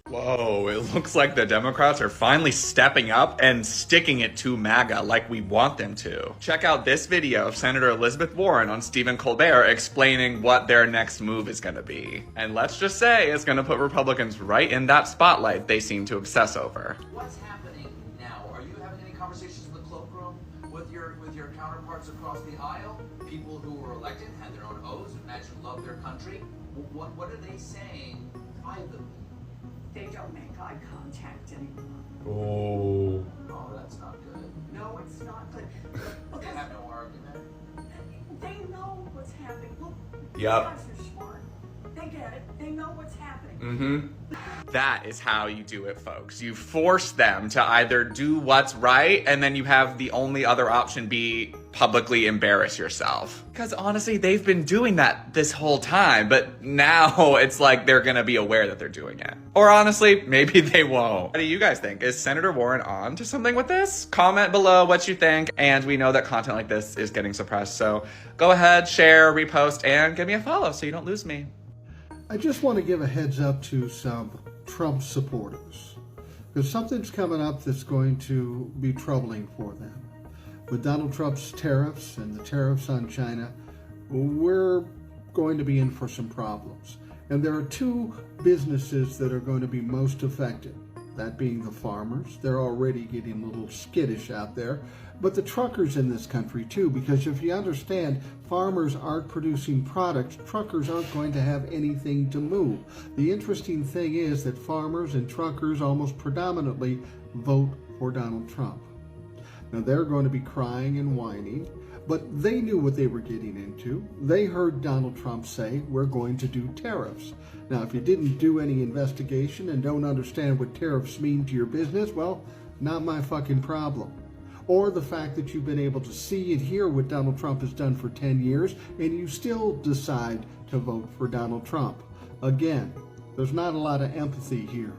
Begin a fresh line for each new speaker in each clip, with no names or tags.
Whoa, it looks like the Democrats are finally stepping up and sticking it to MAGA like we want them to. Check out this video of Senator Elizabeth Warren on Stephen Colbert explaining what their next move is going to be. And let's just say it's going to put Republicans right in that spotlight they seem to obsess over.
What's happening now? Are you having any conversations in the cloakroom with your counterparts across the aisle? People who were elected, had their own oaths, imagine love their country. What are they saying privately?
They don't make eye contact anymore.
Oh.
Oh, that's not good.
No, it's not good.
They have no argument.
They know what's happening. Look,
Yup.
you guys are smart. They get it. They know what's happening.
That is how you do it, folks. You force them to either do what's right, and then you have the only other option be publicly embarrass yourself. Because honestly, they've been doing that this whole time, but now it's like they're gonna be aware that they're doing it. Or honestly, maybe they won't. What do you guys think? Is Senator Warren on to something with this? Comment below what you think, and we know that content like this is getting suppressed, so go ahead, share, repost, and give me a follow so you don't lose me.
I just want to give a heads up to some Trump supporters, because something's coming up that's going to be troubling for them. With Donald Trump's tariffs and the tariffs on China, we're going to be in for some problems. And there are two businesses that are going to be most affected, that being the farmers. They're already getting a little skittish out there, but the truckers in this country too, because if you understand, farmers aren't producing products, truckers aren't going to have anything to move. The interesting thing is that farmers and truckers almost predominantly vote for Donald Trump. Now they're going to be crying and whining, but they knew what they were getting into. They heard Donald Trump say, we're going to do tariffs. Now, if you didn't do any investigation and don't understand what tariffs mean to your business, well, not my fucking problem. Or the fact that you've been able to see and hear what Donald Trump has done for 10 years, and you still decide to vote for Donald Trump. Again, there's not a lot of empathy here.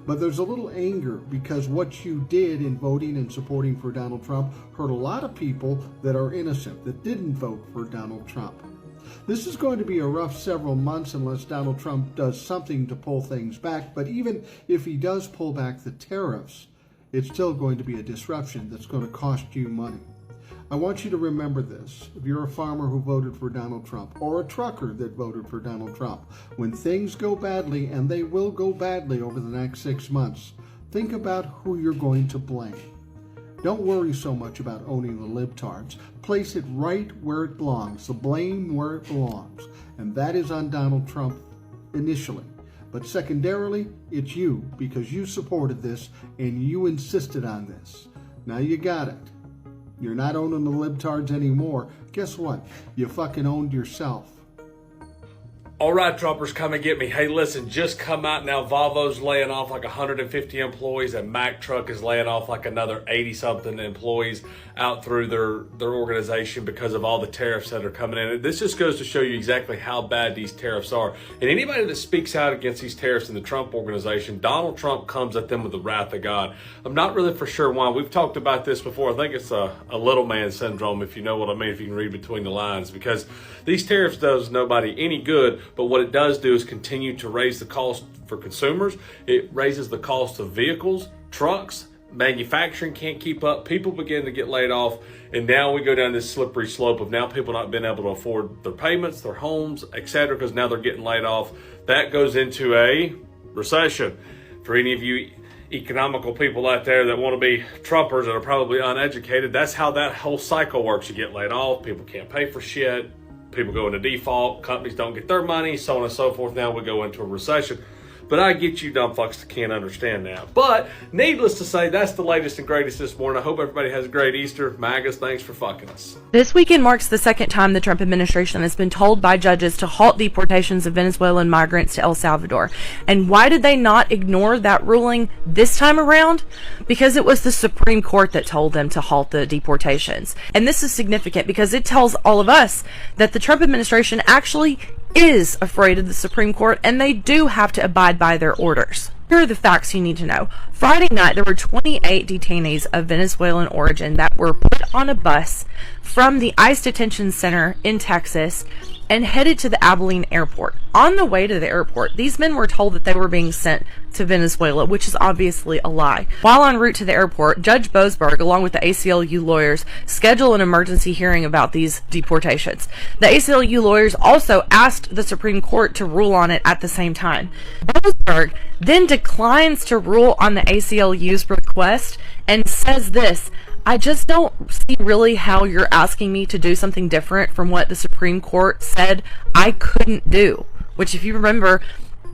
But there's a little anger because what you did in voting and supporting for Donald Trump hurt a lot of people that are innocent, that didn't vote for Donald Trump. This is going to be a rough several months unless Donald Trump does something to pull things back. But even if he does pull back the tariffs, it's still going to be a disruption that's going to cost you money. I want you to remember this. If you're a farmer who voted for Donald Trump, or a trucker that voted for Donald Trump, when things go badly, and they will go badly over the next 6 months, think about who you're going to blame. Don't worry so much about owning the libtards. Place it right where it belongs, the blame where it belongs. And that is on Donald Trump initially. But secondarily, it's you, because you supported this and you insisted on this. Now you got it. You're not owning the libtards anymore. Guess what? You fucking owned yourself.
All right, Trumpers, come and get me. Hey, listen, just come out now. Volvo's laying off like 150 employees, and Mack Truck is laying off like another 80-something employees out through their organization because of all the tariffs that are coming in. This just goes to show you exactly how bad these tariffs are. And anybody that speaks out against these tariffs in the Trump organization, Donald Trump comes at them with the wrath of God. I'm not really for sure why. We've talked about this before. I think it's a little man syndrome, if you know what I mean, if you can read between the lines, because these tariffs does nobody any good. But what it does do is continue to raise the cost for consumers. It raises the cost of vehicles, trucks, manufacturing can't keep up. People begin to get laid off. And now we go down this slippery slope of now people not being able to afford their payments, their homes, etc., because now they're getting laid off. That goes into a recession. For any of you economical people out there that want to be Trumpers that are probably uneducated, that's how that whole cycle works. You get laid off, people can't pay for shit. People go into default, companies don't get their money, so on and so forth. Now we go into a recession. But I get you dumb fucks that can't understand that. But needless to say, that's the latest and greatest this morning. I hope everybody has a great Easter. MAGAs, thanks for fucking us.
This weekend marks the second time the Trump administration has been told by judges to halt deportations of Venezuelan migrants to El Salvador. And why did they not ignore that ruling this time around? Because it was the Supreme Court that told them to halt the deportations. And this is significant because it tells all of us that the Trump administration actually is afraid of the Supreme Court, and they do have to abide by their orders. Here are the facts you need to know. Friday night, there were 28 detainees of Venezuelan origin that were put on a bus from the ICE detention center in Texas and headed to the Abilene airport. On the way to the airport, these men were told that they were being sent to Venezuela, which is obviously a lie. While en route to the airport, Judge Boasberg, along with the ACLU lawyers, scheduled an emergency hearing about these deportations. The ACLU lawyers also asked the Supreme Court to rule on it at the same time. Boasberg then declines to rule on the ACLU's request and says this: "I just don't see really how you're asking me to do something different from what the Supreme Court said I couldn't do." Which, if you remember,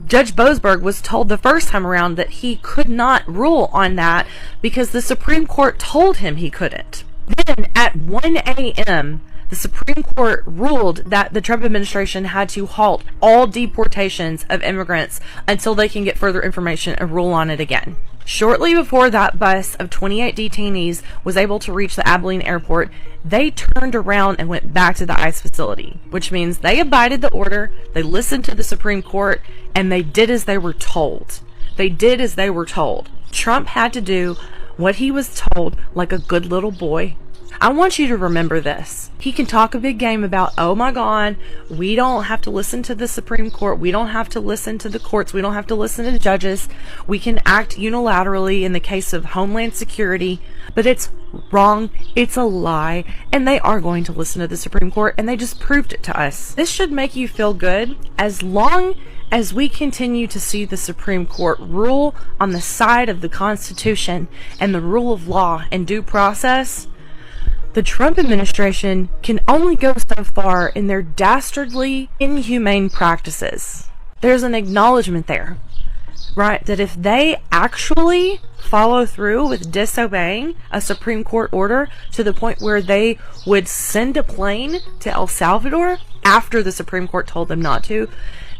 Judge Boasberg was told the first time around that he could not rule on that because the Supreme Court told him he couldn't. Then at 1 a.m., the Supreme Court ruled that the Trump administration had to halt all deportations of immigrants until they can get further information and rule on it again. Shortly before that bus of 28 detainees was able to reach the Abilene airport, they turned around and went back to the ICE facility, which means they abided the order, they listened to the Supreme Court, and they did as they were told. They did as they were told. Trump had to do what he was told like a good little boy. I want you to remember this. He can talk a big game about, oh my God, we don't have to listen to the Supreme Court. We don't have to listen to the courts. We don't have to listen to the judges. We can act unilaterally in the case of Homeland Security. But it's wrong. It's a lie. And they are going to listen to the Supreme Court, and they just proved it to us. This should make you feel good. As long as we continue to see the Supreme Court rule on the side of the Constitution and the rule of law and due process, the Trump administration can only go so far in their dastardly, inhumane practices. There's an acknowledgement there, right, that if they actually follow through with disobeying a Supreme Court order to the point where they would send a plane to El Salvador after the Supreme Court told them not to,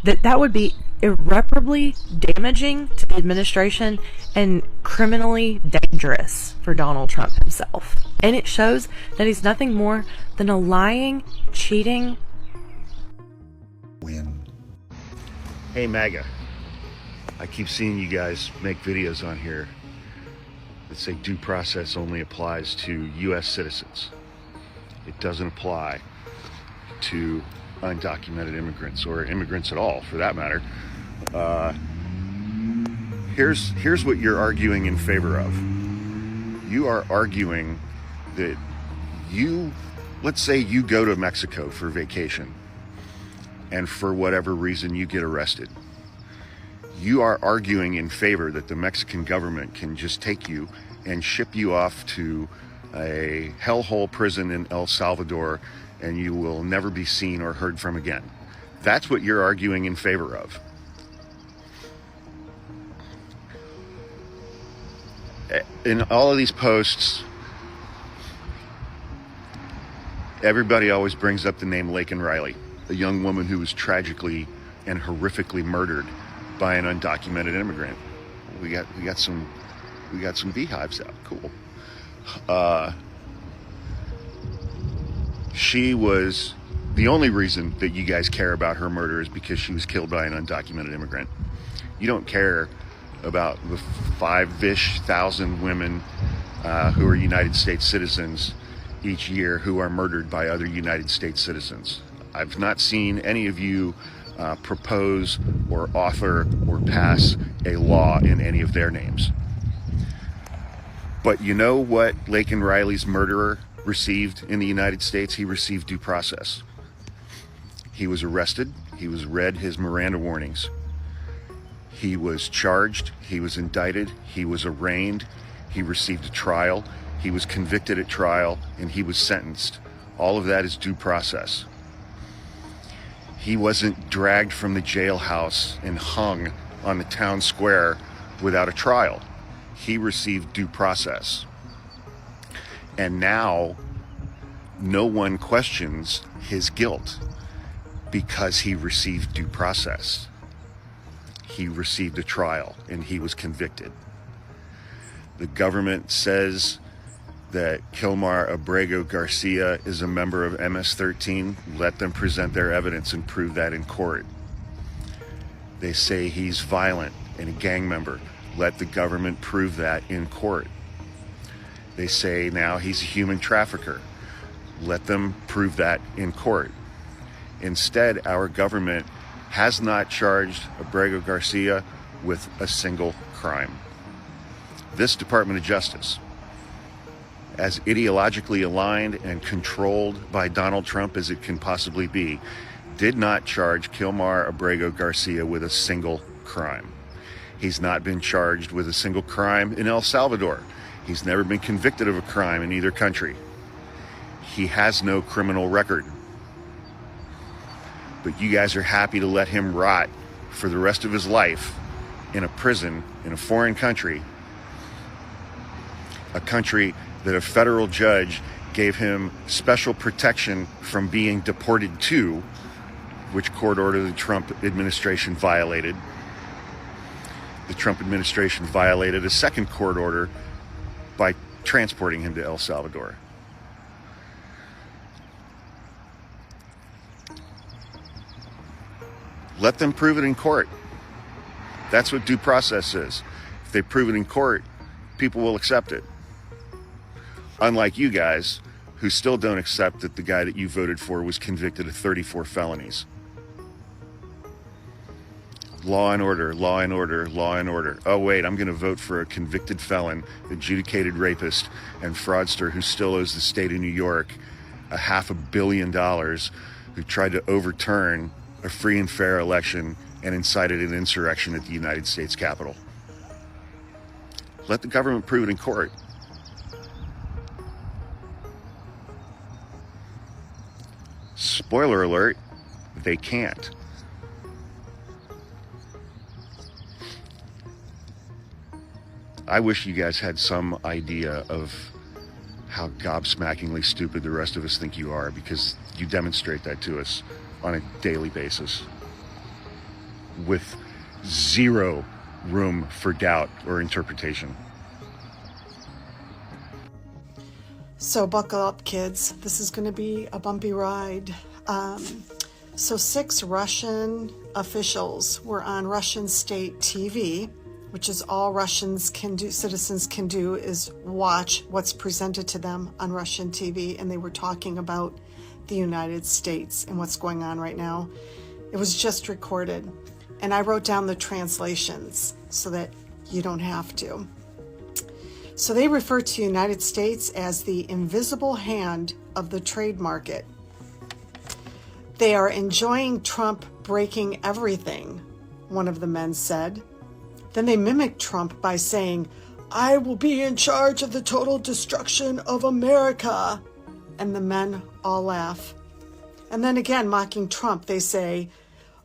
that would be irreparably damaging to the administration and criminally dangerous for Donald Trump himself. And it shows that he's nothing more than a lying, cheating
win. Hey MAGA, I keep seeing you guys make videos on here that say due process only applies to US citizens. It doesn't apply to undocumented immigrants or immigrants at all for that matter. Here's what you're arguing in favor of. You are arguing that let's say you go to Mexico for vacation and for whatever reason you get arrested. You are arguing in favor that the Mexican government can just take you and ship you off to a hellhole prison in El Salvador and you will never be seen or heard from again. That's what you're arguing in favor of. In all of these posts, everybody always brings up the name Laken Riley, a young woman who was tragically and horrifically murdered by an undocumented immigrant. We got some beehives out. Cool. She was the only reason that you guys care about her murder is because she was killed by an undocumented immigrant. You don't care about the 5-ish thousand women who are United States citizens each year who are murdered by other United States citizens. I've not seen any of you propose or author or pass a law in any of their names. But you know what Laken Riley's murderer received in the United States? He received due process. He was arrested. He was read his Miranda warnings. He was charged. He was indicted. He was arraigned. He received a trial. He was convicted at trial, and he was sentenced. All of that is due process. He wasn't dragged from the jailhouse and hung on the town square without a trial. He received due process. And now no one questions his guilt because he received due process. He received a trial and he was convicted. The government says that Kilmar Abrego Garcia is a member of MS-13. Let them present their evidence and prove that in court. They say he's violent and a gang member. Let the government prove that in court. They say now he's a human trafficker. Let them prove that in court. Instead, our government has not charged Abrego Garcia with a single crime. This Department of Justice, as ideologically aligned and controlled by Donald Trump as it can possibly be, did not charge Kilmar Abrego Garcia with a single crime. He's not been charged with a single crime in El Salvador. He's never been convicted of a crime in either country. He has no criminal record. But you guys are happy to let him rot for the rest of his life in a prison in a foreign country, a country that a federal judge gave him special protection from being deported to, which court order the Trump administration violated. The Trump administration violated a second court order by transporting him to El Salvador. Let them prove it in court. That's what due process is. If they prove it in court, people will accept it. Unlike you guys, who still don't accept that the guy that you voted for was convicted of 34 felonies. Law and order, law and order, law and order. Oh wait, I'm going to vote for a convicted felon, adjudicated rapist, and fraudster who still owes the state of New York $500 million, who tried to overturn a free and fair election and incited an insurrection at the United States Capitol. Let the government prove it in court. Spoiler alert, they can't. I wish you guys had some idea of how gobsmackingly stupid the rest of us think you are, because you demonstrate that to us on a daily basis with zero room for doubt or interpretation.
So buckle up, kids. This is going to be a bumpy ride. So 6 Russian officials were on Russian state TV, which is all Russians can do, citizens can do, is watch what's presented to them on Russian TV. And they were talking about the United States and what's going on right now. It was just recorded. And I wrote down the translations so that you don't have to. So they refer to the United States as the invisible hand of the trade market. They are enjoying Trump breaking everything, one of the men said. Then they mimicked Trump by saying, "I will be in charge of the total destruction of America." And the men all laugh. And then again, mocking Trump, they say,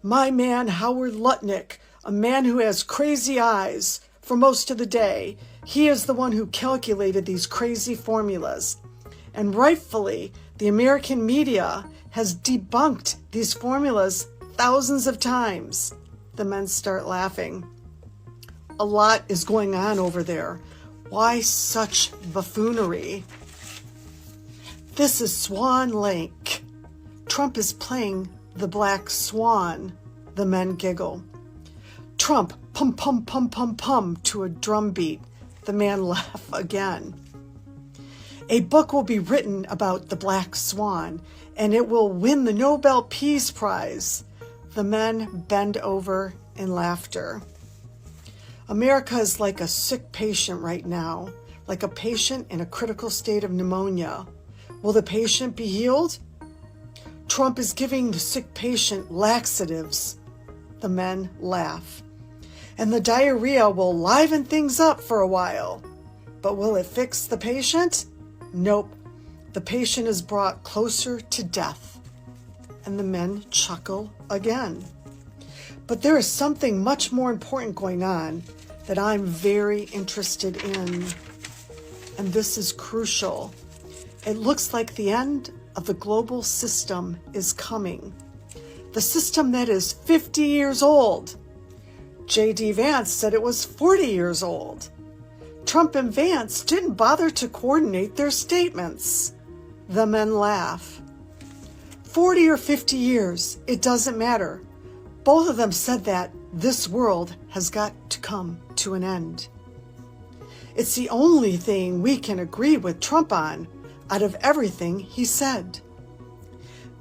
"My man Howard Lutnick, a man who has crazy eyes for most of the day, he is the one who calculated these crazy formulas. And rightfully, the American media has debunked these formulas thousands of times." The men start laughing. A lot is going on over there. Why such buffoonery? This is Swan Lake. Trump is playing the Black Swan. The men giggle. Trump, pum, pum, pum, pum, pum, to a drum beat. The man laugh again. A book will be written about the Black Swan, and it will win the Nobel Peace Prize. The men bend over in laughter. America is like a sick patient right now, like a patient in a critical state of pneumonia. Will the patient be healed? Trump is giving the sick patient laxatives. The men laugh. And the diarrhea will liven things up for a while. But will it fix the patient? Nope. The patient is brought closer to death. And the men chuckle again. But there is something much more important going on that I'm very interested in. And this is crucial. It looks like the end of the global system is coming. The system that is 50 years old. J.D. Vance said it was 40 years old. Trump and Vance didn't bother to coordinate their statements. The men laugh. 40 or 50 years, it doesn't matter. Both of them said that this world has got to come to an end. It's the only thing we can agree with Trump on out of everything he said.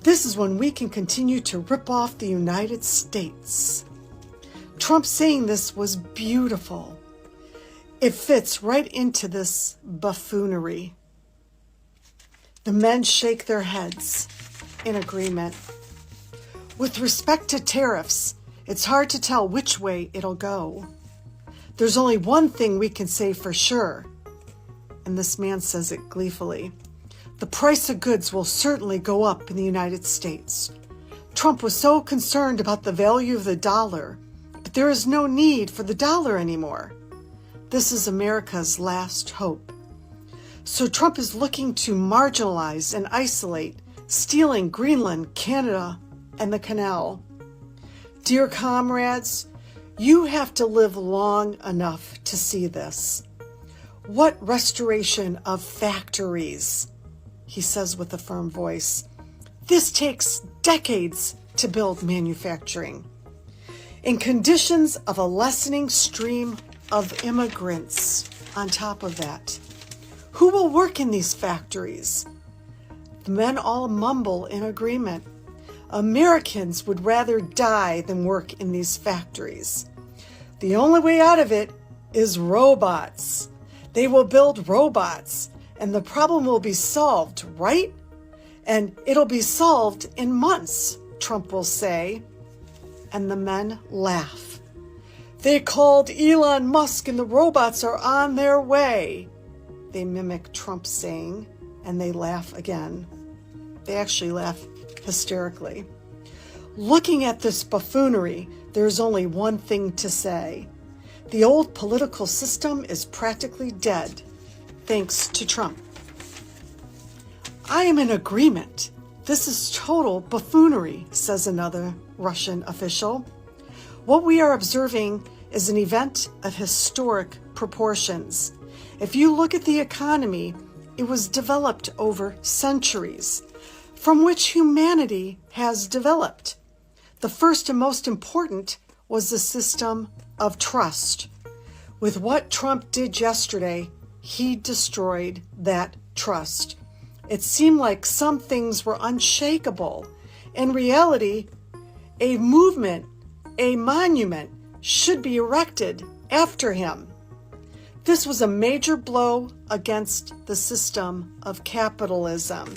This is when we can continue to rip off the United States. Trump saying this was beautiful. It fits right into this buffoonery. The men shake their heads in agreement. With respect to tariffs, it's hard to tell which way it'll go. There's only one thing we can say for sure, and this man says it gleefully. The price of goods will certainly go up in the United States. Trump was so concerned about the value of the dollar, but there is no need for the dollar anymore. This is America's last hope. So Trump is looking to marginalize and isolate, stealing Greenland, Canada, and the canal. Dear comrades, you have to live long enough to see this. What restoration of factories? He says with a firm voice. This takes decades to build manufacturing. In conditions of a lessening stream of immigrants on top of that, who will work in these factories? The men all mumble in agreement. Americans would rather die than work in these factories. The only way out of it is robots. They will build robots, and the problem will be solved, right? And it'll be solved in months, Trump will say. And the men laugh. They called Elon Musk and the robots are on their way. They mimic Trump saying, and they laugh again. They actually laugh hysterically. Looking at this buffoonery, there's only one thing to say. The old political system is practically dead, thanks to Trump. I am in agreement. This is total buffoonery, says another Russian official. What we are observing is an event of historic proportions. If you look at the economy, it was developed over centuries, from which humanity has developed. The first and most important was the system of trust. With what Trump did yesterday, he destroyed that trust. It seemed like some things were unshakable. In reality, a movement, a monument, should be erected after him. This was a major blow against the system of capitalism.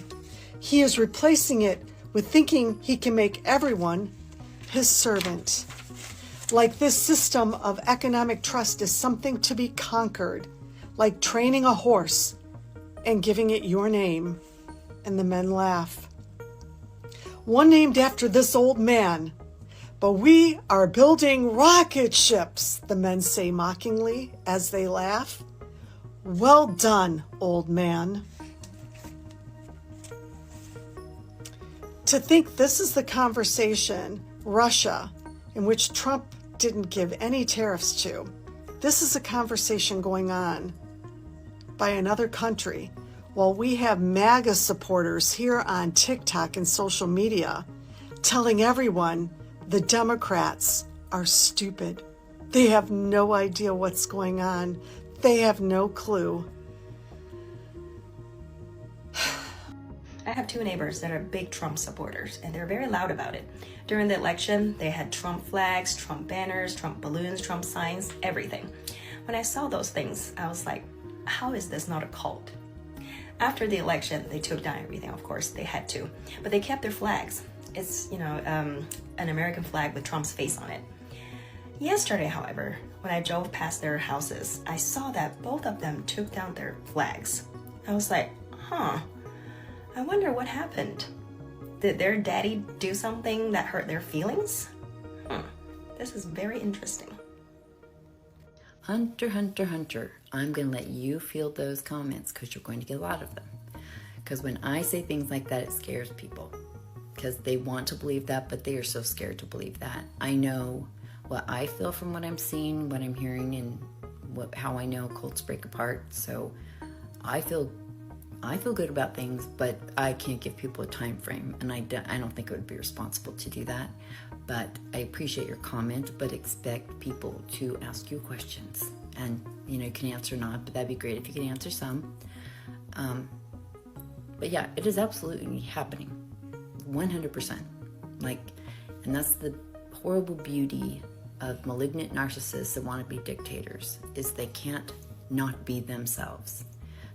He is replacing it with thinking he can make everyone his servant. Like this system of economic trust is something to be conquered, like training a horse and giving it your name. And the men laugh. One named after this old man. But we are building rocket ships, the men say mockingly as they laugh. Well done, old man. To think this is the conversation, Russia, in which Trump didn't give any tariffs to. This is a conversation going on by another country while we have MAGA supporters here on TikTok and social media telling everyone the Democrats are stupid. They have no idea what's going on. They have no clue.
I have two neighbors that are big Trump supporters, and they're very loud about it. During the election, they had Trump flags, Trump banners, Trump balloons, Trump signs, everything. When I saw those things, I was like, how is this not a cult? After the election, they took down everything, of course, they had to. But they kept their flags. It's, an American flag with Trump's face on it. Yesterday, however, when I drove past their houses, I saw that both of them took down their flags. I was like, I wonder what happened. Did their daddy do something that hurt their feelings? This is very interesting.
Hunter, Hunter, Hunter, I'm going to let you field those comments because you're going to get a lot of them. Because when I say things like that, it scares people. Because they want to believe that, but they are so scared to believe that. I know what I feel from what I'm seeing, what I'm hearing, and how I know cults break apart. So I feel good about things, but I can't give people a time frame, and I don't think it would be responsible to do that. But I appreciate your comment, but expect people to ask you questions. And, you can answer or not, but that'd be great if you could answer some. But yeah, it is absolutely happening. 100%. Like, and that's the horrible beauty of malignant narcissists that want to be dictators, is they can't not be themselves.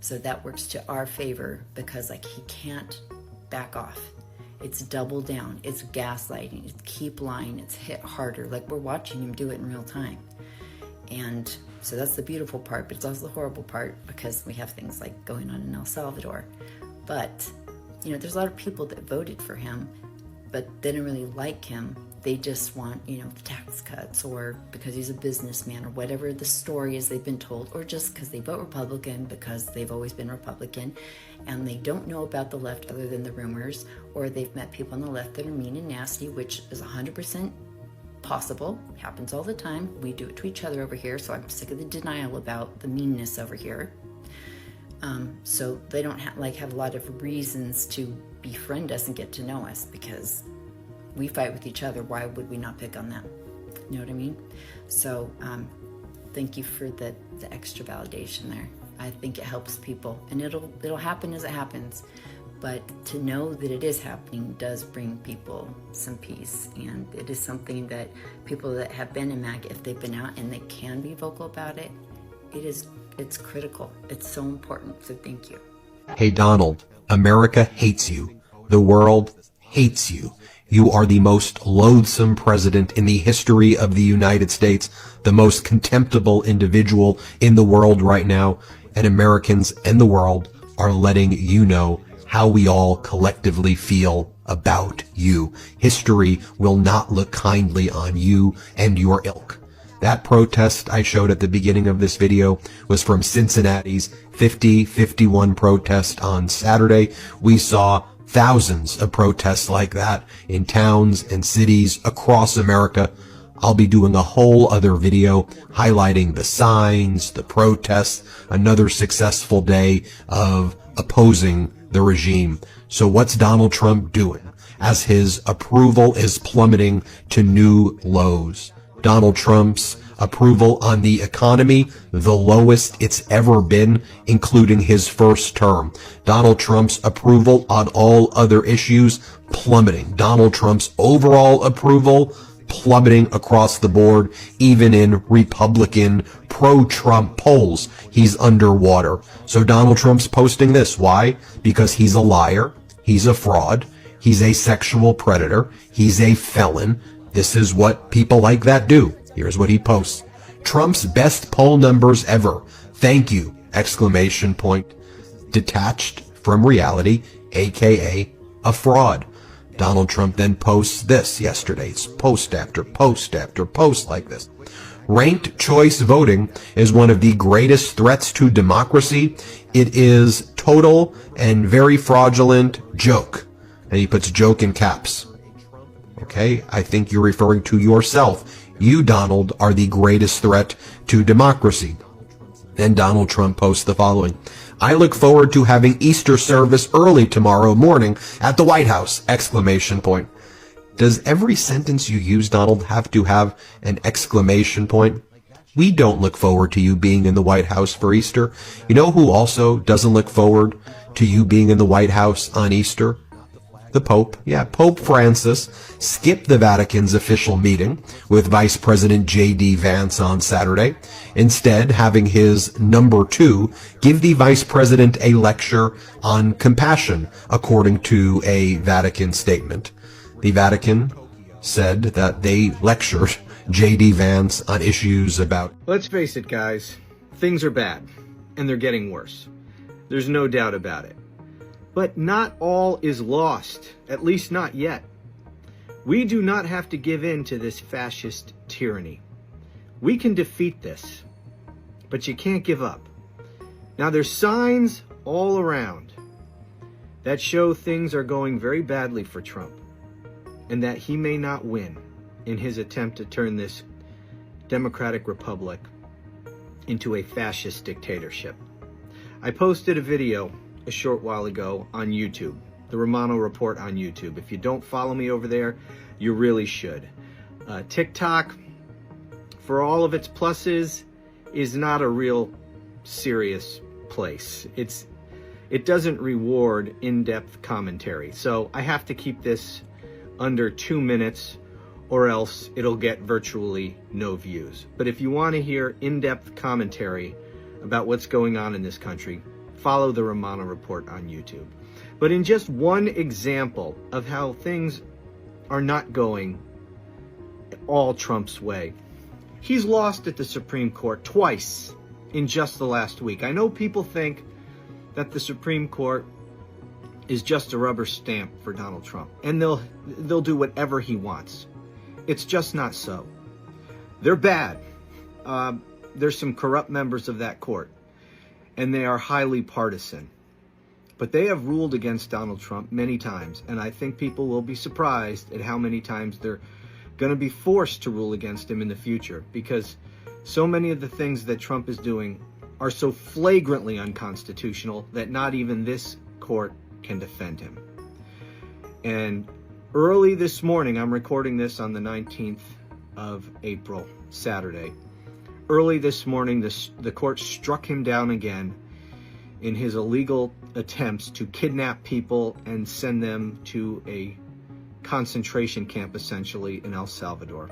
So that works to our favor because, like, he can't back off. It's double down, it's gaslighting, it's keep lying, it's hit harder. Like, we're watching him do it in real time. And so that's the beautiful part, but it's also the horrible part because we have things like going on in El Salvador. But, you know, there's a lot of people that voted for him, but they don't really like him. They just want, you know, tax cuts, or because he's a businessman, or whatever the story is they've been told, or just because they vote Republican because they've always been Republican and they don't know about the left other than the rumors, or they've met people on the left that are mean and nasty, which is 100% possible, happens all the time. We do it to each other over here, so I'm sick of the denial about the meanness over here. So they don't have a lot of reasons to befriend us and get to know us, because we fight with each other. Why would we not pick on them? You know what I mean? So thank you for the extra validation there. I think it helps people, and it'll happen as it happens. But to know that it is happening does bring people some peace, and it is something that people that have been in MAGA, if they've been out and they can be vocal about it, it's critical. It's so important. So thank you.
Hey Donald, America hates you. The world hates you. You are the most loathsome president in the history of the United States, the most contemptible individual in the world right now, and Americans and the world are letting you know how we all collectively feel about you. History will not look kindly on you and your ilk. That protest I showed at the beginning of this video was from Cincinnati's 50-51 protest on Saturday. We saw thousands of protests like that in towns and cities across America. I'll be doing a whole other video highlighting the signs, the protests, another successful day of opposing the regime. So what's Donald Trump doing as his approval is plummeting to new lows? Donald Trump's approval on the economy, the lowest it's ever been, including his first term. Donald Trump's approval on all other issues plummeting. Donald Trump's overall approval plummeting across the board, even in Republican pro-Trump polls. He's underwater. So Donald Trump's posting this. Why? Because he's a liar. He's a fraud. He's a sexual predator. He's a felon. This is what people like that do. Here's what he posts. Trump's best poll numbers ever. Thank you! Exclamation point. Detached from reality, aka a fraud. Donald Trump then posts this yesterday. It's post after post after post like this. Ranked choice voting is one of the greatest threats to democracy. It is total and very fraudulent joke. And he puts joke in caps. Okay, I think you're referring to yourself. You, Donald, are the greatest threat to democracy. Then Donald Trump posts the following. I look forward to having Easter service early tomorrow morning at the White House! Exclamation point. Does every sentence you use, Donald, have to have an exclamation point? We don't look forward to you being in the White House for Easter. You know who also doesn't look forward to you being in the White House on Easter? The Pope. Yeah, Pope Francis skipped the Vatican's official meeting with Vice President J.D. Vance on Saturday, instead having his number 2 give the Vice President a lecture on compassion, according to a Vatican statement. The Vatican said that they lectured J.D. Vance on issues about...
Let's face it, guys. Things are bad, and they're getting worse. There's no doubt about it. But not all is lost, at least not yet. We do not have to give in to this fascist tyranny. We can defeat this, but you can't give up. Now there's signs all around that show things are going very badly for Trump, and that he may not win in his attempt to turn this democratic republic into a fascist dictatorship. I posted a video a short while ago on YouTube, the Romano Report on YouTube. If you don't follow me over there, you really should. TikTok, for all of its pluses, is not a real serious place. It's it doesn't reward in-depth commentary. So I have to keep this under 2 minutes, or else it'll get virtually no views. But if you want to hear in-depth commentary about what's going on in this country, follow the Romano Report on YouTube. But in just one example of how things are not going all Trump's way, he's lost at the Supreme Court twice in just the last week. I know people think that the Supreme Court is just a rubber stamp for Donald Trump, and they'll do whatever he wants. It's just not so. They're bad. There's some corrupt members of that court, and they are highly partisan. But they have ruled against Donald Trump many times, and I think people will be surprised at how many times they're going to be forced to rule against him in the future, because so many of the things that Trump is doing are so flagrantly unconstitutional that not even this court can defend him. And early this morning, I'm recording this on the 19th of April, Saturday. Early this morning, the court struck him down again in his illegal attempts to kidnap people and send them to a concentration camp, essentially, in El Salvador.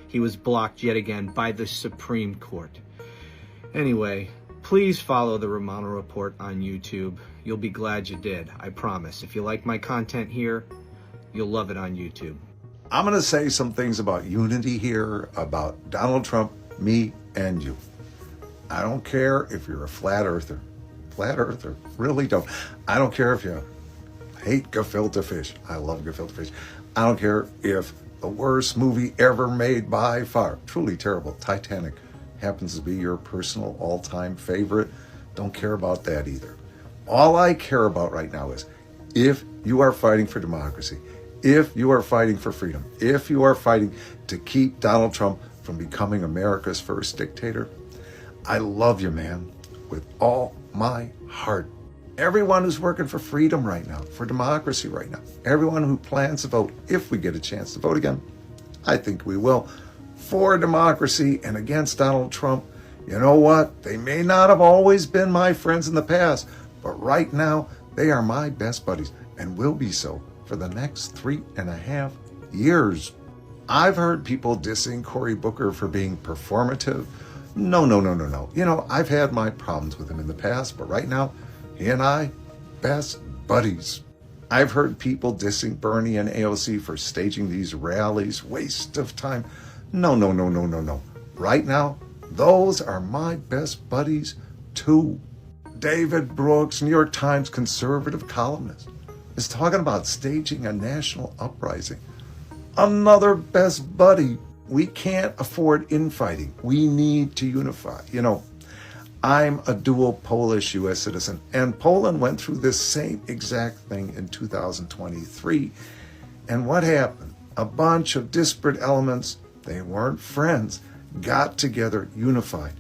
He was blocked yet again by the Supreme Court. Anyway, please follow the Romano Report on YouTube. You'll be glad you did, I promise. If you like my content here, you'll love it on YouTube.
I'm going to say some things about unity here, about Donald Trump, me, and you. I don't care if you're a flat earther. Flat earther, really don't. I don't care if you hate gefilte fish. I love gefilte fish. I don't care if the worst movie ever made by far, truly terrible, Titanic, happens to be your personal all-time favorite. Don't care about that either. All I care about right now is if you are fighting for democracy, if you are fighting for freedom, if you are fighting to keep Donald Trump from becoming America's first dictator, I love you, man, with all my heart. Everyone who's working for freedom right now, for democracy right now, everyone who plans to vote, if we get a chance to vote again, I think we will, for democracy and against Donald Trump, you know what? They may not have always been my friends in the past, but right now they are my best buddies and will be so for the next 3.5 years. I've heard people dissing Cory Booker for being performative. No. You know, I've had my problems with him in the past, but right now, he and I, best buddies. I've heard people dissing Bernie and AOC for staging these rallies, waste of time. No. Right now, those are my best buddies too. David Brooks, New York Times conservative columnist, is talking about staging a national uprising. Another best buddy. We can't afford infighting. We need to unify. You know, I'm a dual Polish U.S. citizen, and Poland went through this same exact thing in 2023. And what happened? A bunch of disparate elements, they weren't friends, got together, unified,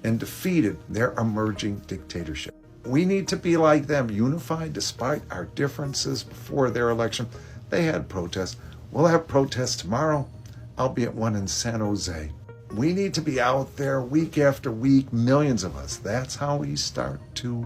and defeated their emerging dictatorship. We need to be like them, unified despite our differences before their election. They had protests. We'll have protests tomorrow. I'll be at one in San Jose. We need to be out there week after week, millions of us. That's how we start to